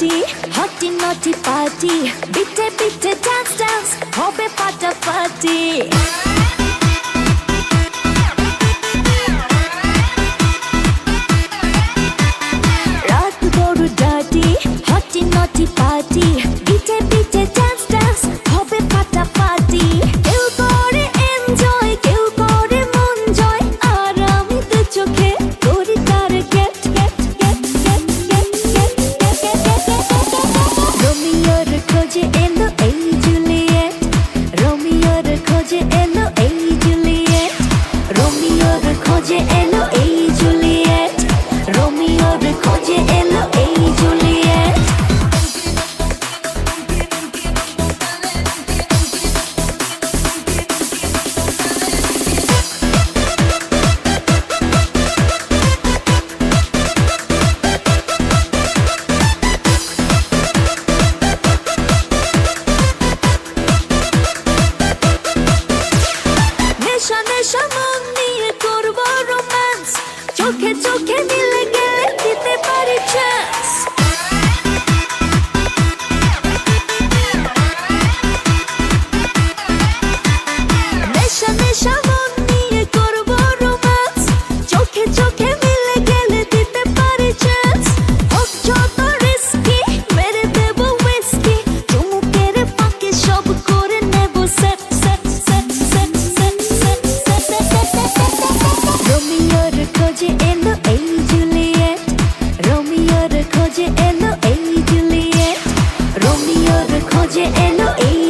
dirty, hotty naughty party. Bitte bitte dance dance, hobe ফাটাফাটি। রাত বড় dirty, hotty naughty party. Bitte bitte dance dance, hobe ফাটাফাটি। কেউ করে enjoy, কেউ করে মন জয়, আর আমি দু চোখে করি তার get get get get get get get get get। রোমিওর খোঁজে এলো এই জুলিয়েট, রোমিওর খোঁজে এলো এই জুলিয়েট, রোমিওর খোঁজে এলো এই জুলিয়েট, রোমিওর খোঁজে এলো এই জুলিয়েট। নেশা নেশা মন নিয়ে করব রোম্যান্স, চোখে চোখে মিলে গেলে দিতে পারি চান্স। নেশা নেশা মন নিয়ে করব রোম্যান্স, চোখে চোখে মিলে গেলে দিতে পারি চান্স। হোক যত রিস্কি মেরে দেব হুইস্কি, চুমুকের ফাঁকে সব করে নেব set set set set set set set set. রোমিওর খোঁজে এলো এই জুলিয়েট, রোমিওর খোঁজে এলো এই জুলিয়েট, রোমিওর খোঁজে এলো এই